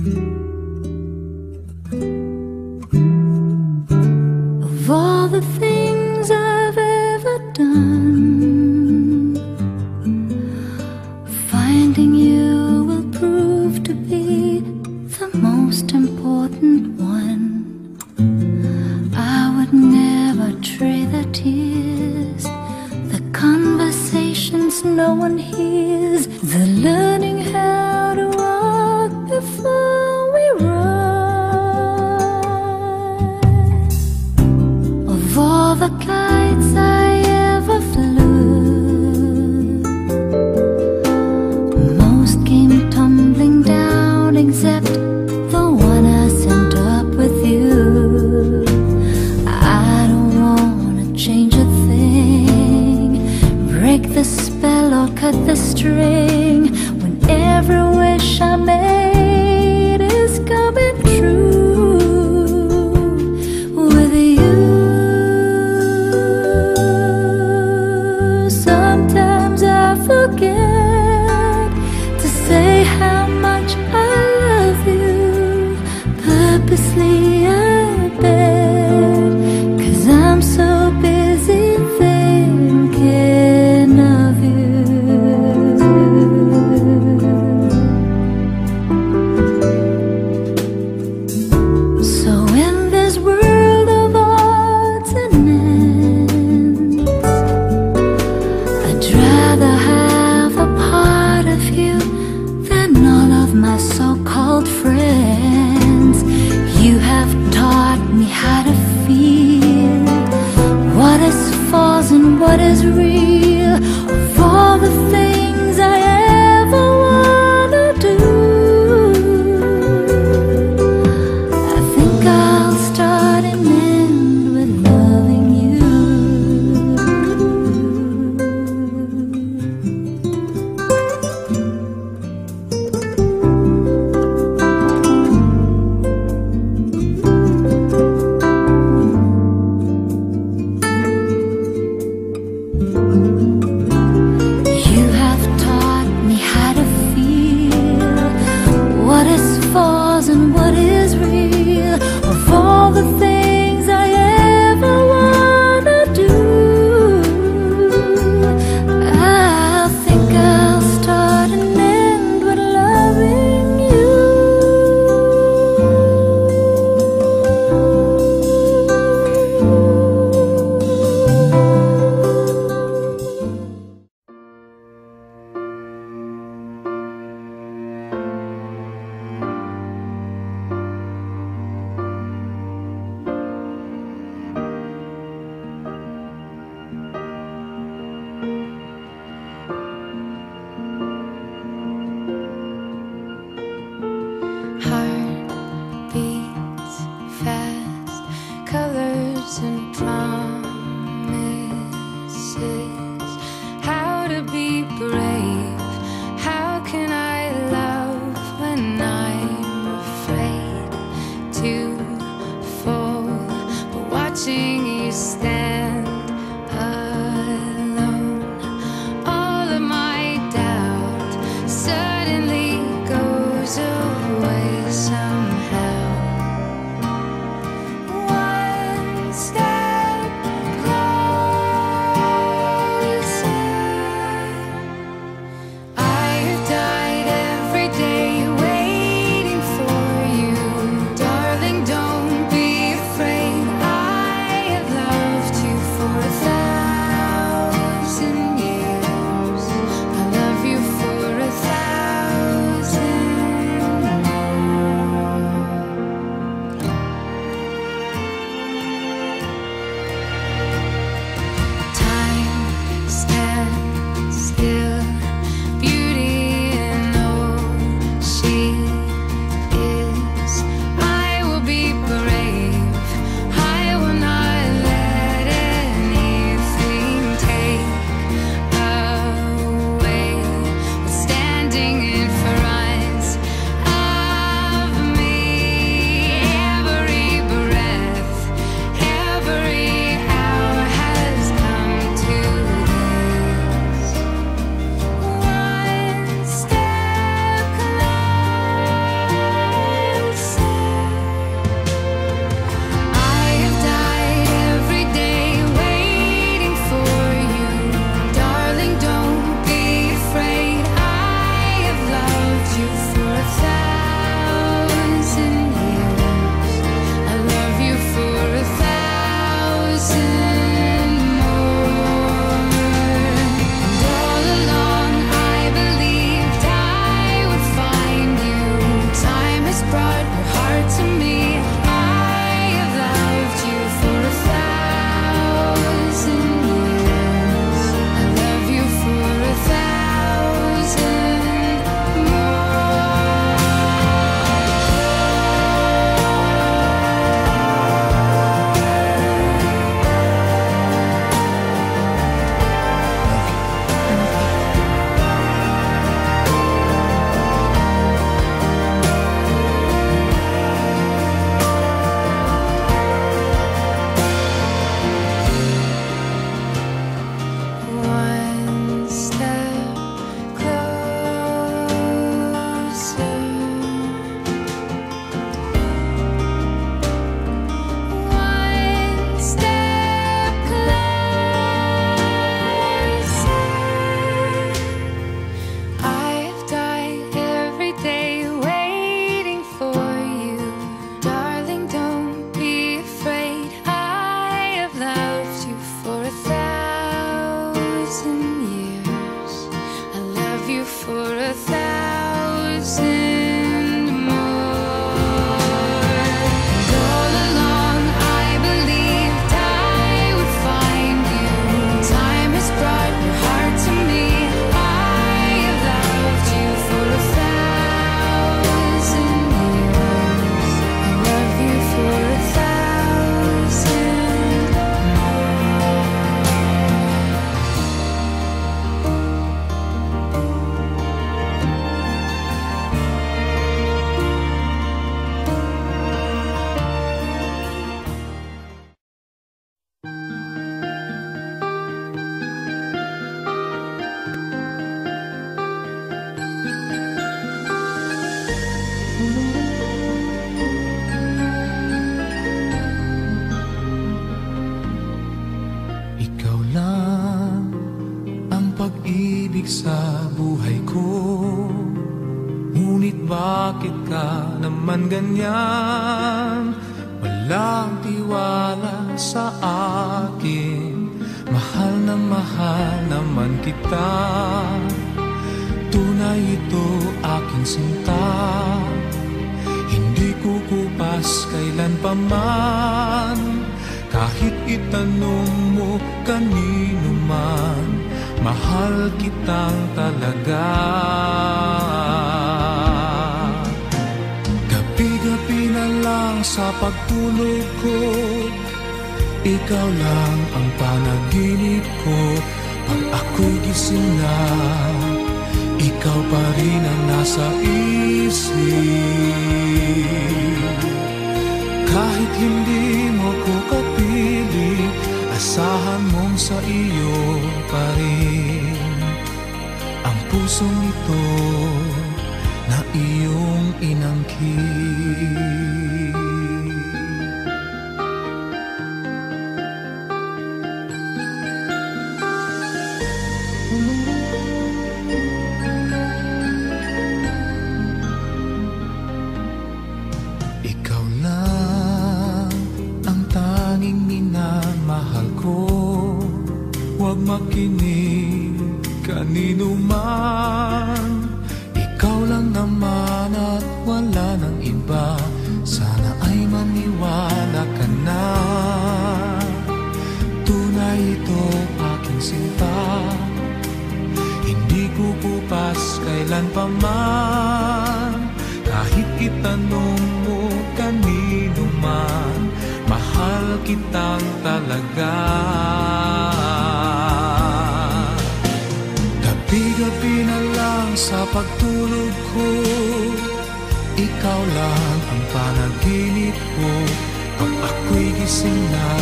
Of all the things I've ever done, finding you will prove to be the most important one. I would never trade the tears, the conversations no one hears, the learning how to walk before we run. Of all the kites I ever flew, most came tumbling down except the one I sent up with you. I don't wanna change a thing, break the spell or cut the string, when every wish I made is coming true with you. Sometimes I forget to say how much I love you, purposely I bet, 'cause I'm so busy thinking of you. So in this world of odds and ends, I'd rather have a part of you than all of my so-called friends. You have taught me how to feel what is false and what is real. Of all the things I ever wanna do, I think I'll start and end with loving you. You have taught me how to feel what is false and what is real. Of all the things I ever wanna do, I think I'll start and end with loving you. Ikaw lang ang pag-ibig sa buhay ko. Ngunit bakit ka naman ganyan? Walang tiwala sa akin. Mahal naman kita. Tunay ito aking sinta. Hindi kukupas kailan pa man. Kahit itanong mo kanino man, mahal kitang talaga. Gabi-gabi na lang sa pagtulog ko, ikaw lang ang panaginip ko. Pag ako'y gising na, ikaw pa rin ang nasa isip. Kahit hindi mo ko kapiling, asahan mong sa iyo pa rin ang pusong ito na iyong inangkin. Ikaw lang ang tanging minamahal ko. Huwag makinig kanino man. Ikaw lang naman at wala nang iba. Sana ay maniwala ka na. Tunay ito aking sinta. Hindi kukupas kailan pa man. Kahit itanong mo kanino man, mahal kitang talaga. Gabi-gabi na lang sa pagtulog ko, ikaw lang ang panaginip ko. Pag ako'y gising na,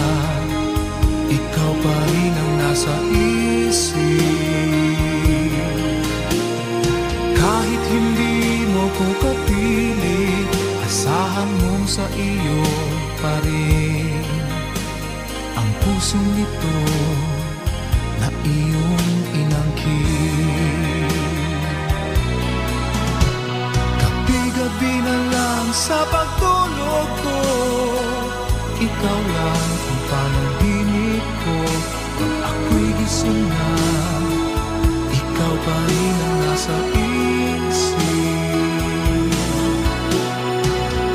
ikaw pa rin ang nasa isip. Kahit hindi mo ko kapiling, asahan mong sa iyo pa rin ang pusong ito na iyong inangkin. Gabi-gabi na lang sa pagtulog ko, ikaw lang ang panaginip ko. Pag ako'y gising na, ikaw pa rin ang nasa isip.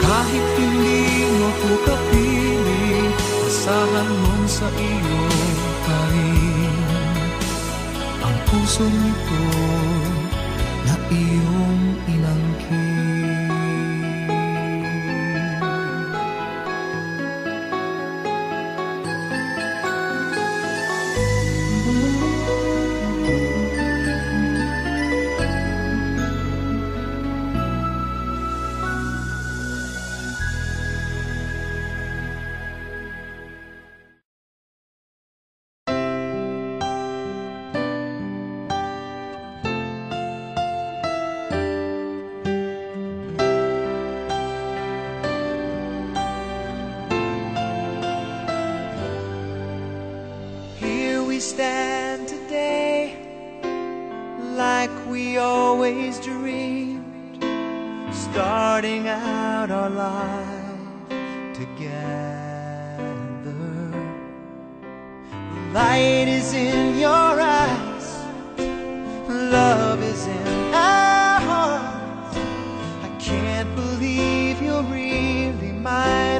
Kahit hindi mo ko kapiling, asahan mong sa iyo pa rin ang pusong ito na iyong inangkin. Stand today like we always dreamed, starting out our life together. The light is in your eyes, love is in our hearts. I can't believe you're really mine.